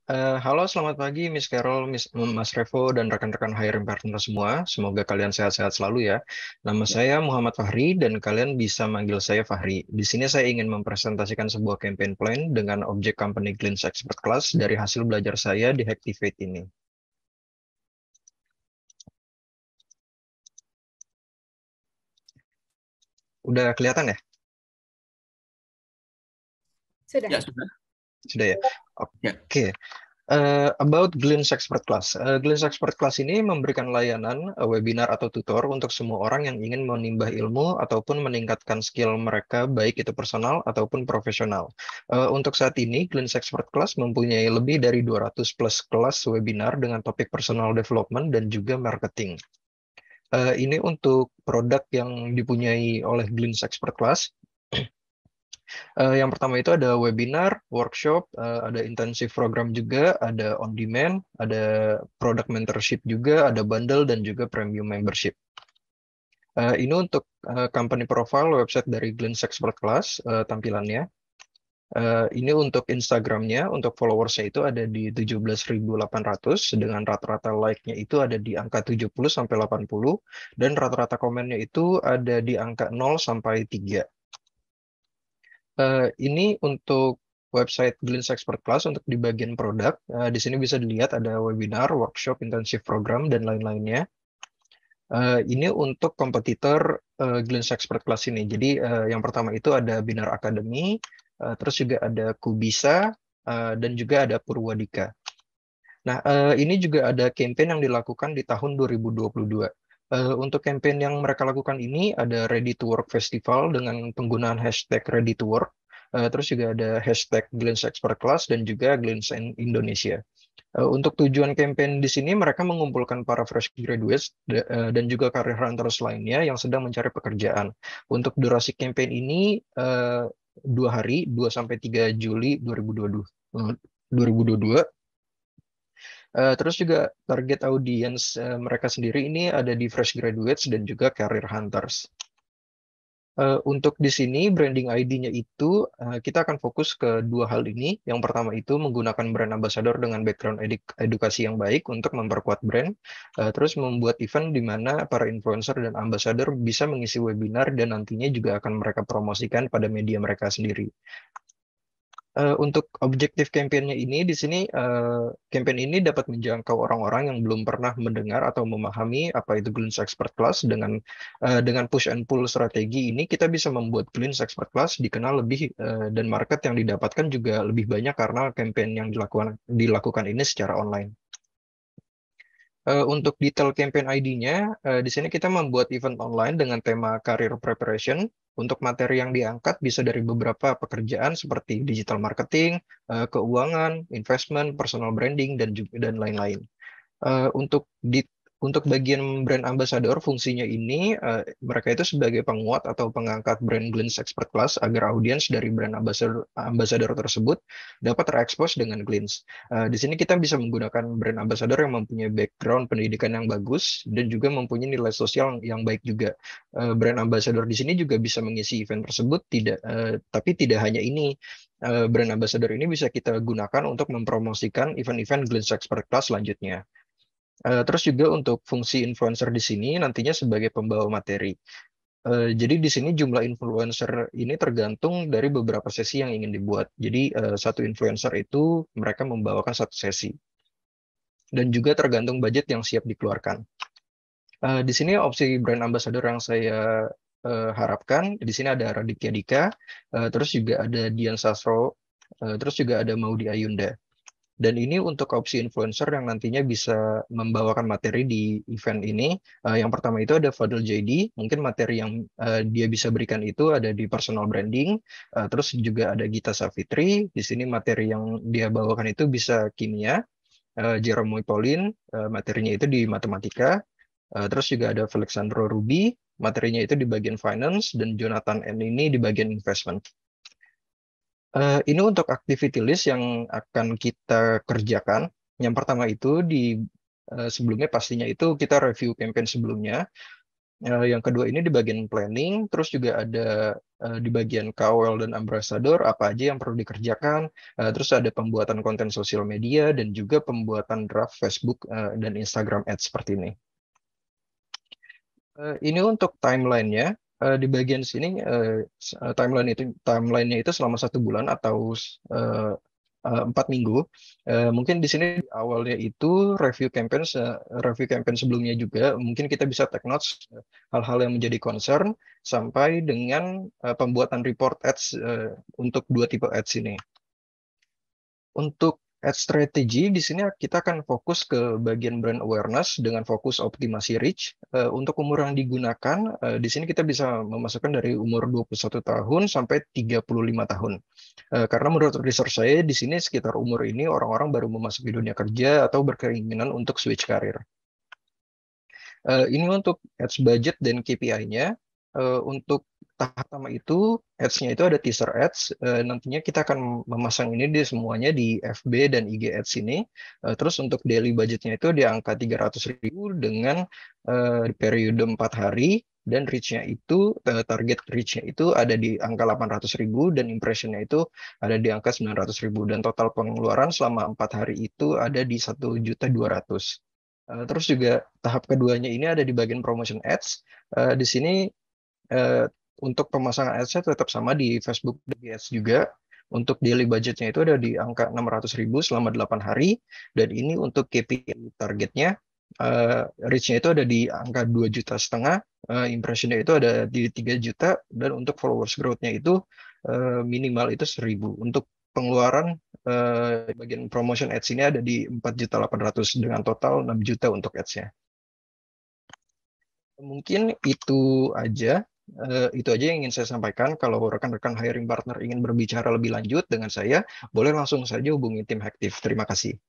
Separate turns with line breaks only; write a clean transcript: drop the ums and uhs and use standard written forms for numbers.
Halo, selamat pagi, Miss Carol, Mas Revo, dan rekan-rekan hiring partner semua. Semoga kalian sehat-sehat selalu ya. Nama saya Muhammad Fahri, dan kalian bisa manggil saya Fahri. Di sini saya ingin mempresentasikan sebuah campaign plan dengan objek company Glints Expert Class dari hasil belajar saya di Hacktivate ini. Udah kelihatan ya?
Sudah.
Ya, sudah.
Sudah ya?
Ya.
Oke. About Glints Expert Class. Glints Expert Class ini memberikan layanan webinar atau tutor untuk semua orang yang ingin menimba ilmu ataupun meningkatkan skill mereka, baik itu personal ataupun profesional. Untuk saat ini, Glints Expert Class mempunyai lebih dari 200 plus kelas webinar dengan topik personal development dan juga marketing. Ini untuk produk yang dipunyai oleh Glints Expert Class. Yang pertama itu ada webinar, workshop, ada intensif program juga, ada on demand, ada product mentorship juga, ada bundle dan juga premium membership. Ini untuk company profile website dari Glints Expert Class tampilannya. Ini untuk Instagramnya, untuk followersnya itu ada di 17.800 dengan rata-rata like-nya itu ada di angka 70 sampai 80 dan rata-rata komennya itu ada di angka 0 sampai 3. Ini untuk website Glints Expert Class untuk di bagian produk. Di sini bisa dilihat ada webinar, workshop, intensif program, dan lain-lainnya. Ini untuk kompetitor Glints Expert Class ini. Jadi yang pertama itu ada Binar Academy, terus juga ada Kubisa, dan juga ada Purwadika. Nah, ini juga ada campaign yang dilakukan di tahun 2022. Untuk campaign yang mereka lakukan ini ada Ready to Work Festival dengan penggunaan hashtag Ready to Work. Terus juga ada hashtag Glints Expert Class dan juga Glints Indonesia. Untuk tujuan campaign di sini mereka mengumpulkan para fresh graduates dan juga career hunters lainnya yang sedang mencari pekerjaan. Untuk durasi campaign ini 2 hari, 2 sampai 3 Juli 2022. Terus juga target audiens mereka sendiri ini ada di fresh graduates dan juga career hunters. Untuk di sini branding ID-nya itu kita akan fokus ke dua hal ini. Yang pertama itu menggunakan brand ambassador dengan background edukasi yang baik untuk memperkuat brand. Terus membuat event di mana para influencer dan ambassador bisa mengisi webinar dan nantinya juga akan mereka promosikan pada media mereka sendiri. Untuk objektif kampanye ini di sini campaign ini dapat menjangkau orang-orang yang belum pernah mendengar atau memahami apa itu Glints Expert Class dengan push and pull strategi ini kita bisa membuat Glints Expert Class dikenal lebih dan market yang didapatkan juga lebih banyak karena campaign yang dilakukan ini secara online. Untuk detail campaign ID-nya, di sini kita membuat event online dengan tema career preparation. Untuk materi yang diangkat bisa dari beberapa pekerjaan seperti digital marketing, keuangan, investment, personal branding, dan lain-lain. Untuk bagian brand ambassador, fungsinya ini mereka itu sebagai penguat atau pengangkat brand Glints Expert Class agar audiens dari brand ambassador tersebut dapat terekspos dengan Glints. Di sini kita bisa menggunakan brand ambassador yang mempunyai background pendidikan yang bagus dan juga mempunyai nilai sosial yang baik juga. Brand ambassador di sini juga bisa mengisi event tersebut, tapi tidak hanya ini. Brand ambassador ini bisa kita gunakan untuk mempromosikan event-event Glints Expert Class selanjutnya. Terus juga untuk fungsi influencer di sini nantinya sebagai pembawa materi. Jadi di sini jumlah influencer ini tergantung dari beberapa sesi yang ingin dibuat. Jadi satu influencer itu mereka membawakan satu sesi. Dan juga tergantung budget yang siap dikeluarkan. Di sini opsi brand ambassador yang saya harapkan, di sini ada Raditya Dika, terus juga ada Dian Sastro, terus juga ada Maudy Ayunda. Dan ini untuk opsi influencer yang nantinya bisa membawakan materi di event ini. Yang pertama itu ada Fadil JD. Mungkin materi yang dia bisa berikan itu ada di personal branding. Terus juga ada Gita Savitri. Di sini materi yang dia bawakan itu bisa kimia. Jerome Pauline, materinya itu di matematika. Terus juga ada Alexandro Ruby. Materinya itu di bagian finance. Dan Jonathan N. ini di bagian investment. Ini untuk activity list yang akan kita kerjakan. Yang pertama itu sebelumnya pastinya itu kita review campaign sebelumnya. Yang kedua ini di bagian planning, terus juga ada di bagian KOL dan ambassador apa aja yang perlu dikerjakan, terus ada pembuatan konten sosial media dan juga pembuatan draft Facebook dan Instagram Ads seperti ini. Ini untuk timelinenya. Di bagian sini timelinenya itu selama 1 bulan atau 4 minggu. Mungkin di sini awalnya itu review campaign sebelumnya juga. Mungkin kita bisa take notes hal-hal yang menjadi concern sampai dengan pembuatan report ads untuk 2 tipe ads ini. Untuk ad strategy di sini kita akan fokus ke bagian brand awareness dengan fokus optimasi reach. Untuk umur yang digunakan, di sini kita bisa memasukkan dari umur 21 tahun sampai 35 tahun. Karena menurut research saya di sini sekitar umur ini orang-orang baru memasuki dunia kerja atau berkeinginan untuk switch karir. Ini untuk ads budget dan KPI-nya. Untuk tahap pertama itu, ads-nya itu ada teaser ads. Nantinya kita akan memasang ini di semuanya di FB dan IG ads ini. Terus untuk daily budgetnya itu di angka 300.000 dengan periode 4 hari. Dan reach-nya itu, target reach-nya itu ada di angka 800.000 dan impression-nya itu ada di angka 900.000. Dan total pengeluaran selama 4 hari itu ada di 1.200.000. Terus juga tahap keduanya ini ada di bagian promotion ads. Di sini eh, untuk pemasangan ads-nya tetap sama di Facebook dan Ads juga. Untuk daily budgetnya itu ada di angka 600.000 selama 8 hari. Dan ini untuk KPI targetnya, reach-nya itu ada di angka 2,5 juta. Impression-nya itu ada di 3 juta. Dan untuk followers growth-nya itu minimal itu 1.000. Untuk pengeluaran bagian promotion ads ini ada di 4.800.000 dengan total 6 juta untuk ads-nya. Mungkin itu aja yang ingin saya sampaikan. Kalau rekan-rekan hiring partner ingin berbicara lebih lanjut dengan saya, boleh langsung saja hubungi tim Hektif. Terima kasih.